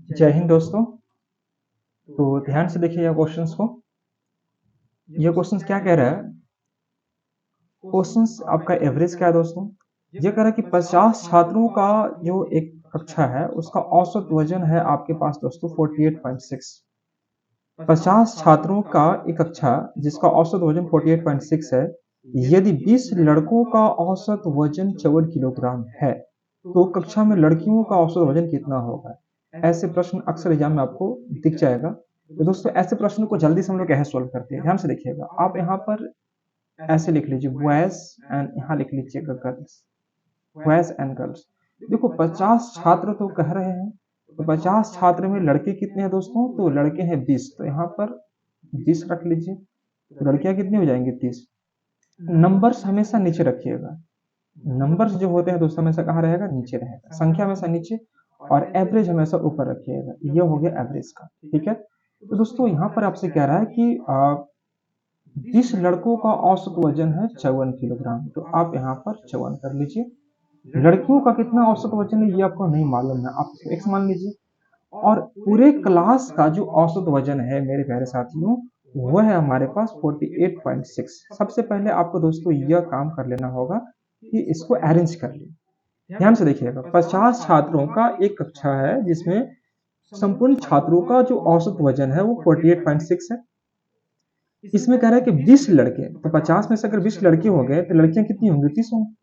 जय हिंद दोस्तों। तो ध्यान से देखिए यह क्वेश्चंस को। यह क्वेश्चंस क्या कह रहा है? क्वेश्चंस आपका एवरेज क्या है दोस्तों? ये कह रहा है कि 50 छात्रों का जो एक कक्षा है उसका औसत वजन है आपके पास दोस्तों 48.6। 50 छात्रों का एक कक्षा जिसका औसत वजन 48.6 है। यदि 20 लड़कों का औसत वजन 54 किलोग्राम है तो कक्षा में लड़कियों का औसत वजन कितना होगा? ऐसे प्रश्न अक्सर एग्जाम में आपको दिख जाएगा। तो दोस्तों ऐसे प्रश्नों को जल्दी से हम लोग कैसे सोल्व करते हैं, ध्यान से देखिएगा। आप यहाँ पर ऐसे लिख लीजिए बॉयज एंड यहाँ लिख लीजिएगा गर्ल्स, बॉयज एंड गर्ल्स। देखो 50 छात्र तो कह रहे हैं, तो 50 छात्र में लड़के कितने हैं दोस्तों? तो लड़के हैं 20, तो यहाँ पर 20 रख लीजिए। तो लड़कियां कितनी हो जाएंगी? 30। नंबर्स हमेशा नीचे रखिएगा। नंबर्स जो होते हैं दोस्तों हमेशा कहाँ रहेगा? नीचे रहेगा। संख्या हमेशा नीचे और एवरेज हमेशा ऊपर रखिएगा। ये हो गया एवरेज का, ठीक है। तो दोस्तों यहाँ पर आपसे कह रहा है कि 20 लड़कों का औसत वजन है 54 किलोग्राम, तो आप यहाँ पर 54 कर लीजिए। लड़कियों का कितना औसत वजन है ये आपको नहीं मालूम है, आप इसको x मान लीजिए। और पूरे क्लास का जो औसत वजन है मेरे प्यारे साथियों वह है हमारे पास 48.6। सबसे पहले आपको दोस्तों यह काम कर लेना होगा कि इसको अरेंज कर ले। ध्यान से देखिएगा, 50 छात्रों का एक कक्षा है जिसमें संपूर्ण छात्रों का जो औसत वजन है वो 48.6 है। इसमें कह रहा है कि 20 लड़के, तो 50 में से अगर 20 लड़के हो गए तो लड़कियां कितनी होंगी? 30 होंगी।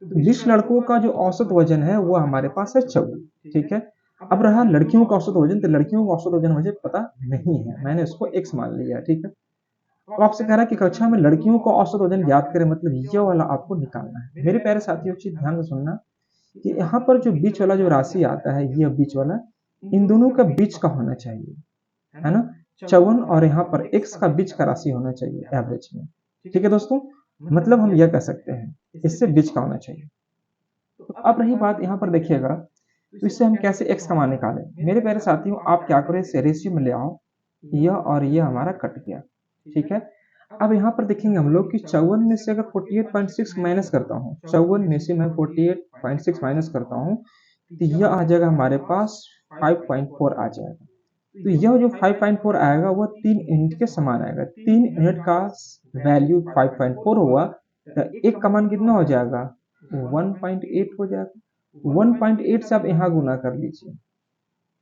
तो 20 लड़कों का जो औसत वजन है वो हमारे पास है 54, ठीक है। अब रहा लड़कियों का औसत वजन, तो लड़कियों का औसत वजन मुझे पता नहीं है, मैंने इसको x मान लिया, ठीक है। तो आपसे कह रहा है कि कक्षा में लड़कियों का औसत वजन ज्ञात करें, मतलब ये वाला आपको निकालना है। मेरे प्यारे साथियों चीज ध्यान से सुनना कि यहाँ पर जो बीच वाला जो राशि आता है, यह बीच वाला इन दोनों का बीच का होना चाहिए, है ना। 54 और यहाँ पर x का बीच का राशि होना चाहिए एवरेज में, ठीक है दोस्तों। मतलब हम यह कह सकते हैं इससे बीच का होना चाहिए। तो अब रही बात यहाँ पर देखिएगा, तो इससे हम कैसे x का मान निकालें? मेरे प्यारे साथियों आप क्या करो, इसे रेशियो में ले आओ। यह और यह हमारा कट गया, ठीक है। अब यहाँ पर देखेंगे हम लोग कि 54 में से अगर 48.6 माइनस करता हूँ, 54 में से मैं 48.6 माइनस करता हूँ, तो यह आ जाएगा हमारे पास 5.4 आ जाएगा। तो यह जो 5.4 आएगा वह 3 यूनिट के समान आएगा। 3 यूनिट का वैल्यू 5.4 हुआ तो एक का मान कितना हो जाएगा? 1.8 हो जाएगा। 1.8 से आप यहाँ गुना कर लीजिए,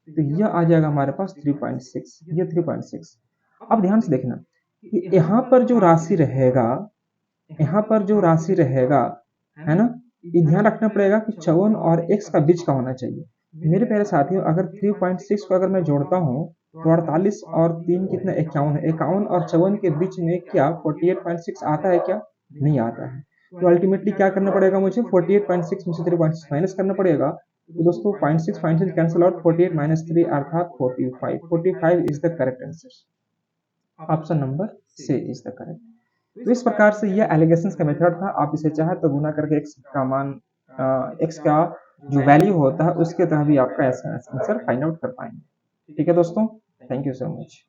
तो यह आ जाएगा हमारे पास 3.6, ये 3.6। अब ध्यान से देखना कि यहाँ पर जो राशि रहेगा, यहाँ पर जो राशि रहेगा, है ना, ये ध्यान रखना पड़ेगा कि 54 और x का बीच का होना चाहिए। मेरे प्यारे साथियों अगर 3.6 को अगर मैं जोड़ता हूँ तो 48 और 3 कितना? 51 है। 51 और 54 के बीच में क्या 48.6 आता है क्या? नहीं आता है। तो अल्टीमेटली क्या करना पड़ेगा मुझे? 48.6 में से 3.6 माइनस करना पड़ेगा। तो दोस्तों 0.6 कैंसिल आउट, 48 माइनस 3 अर्थात 45। 45 is the correct answer. Option number C is the correct. तो इस प्रकार से यह एलिगेशंस का मेथड था। आप इसे चाहे तो गुना करके x का मान, x का जो वैल्यू होता है उसके तरह भी आपका आंसर फाइंड आउट कर पाएंगे, ठीक है दोस्तों। Thank you so much.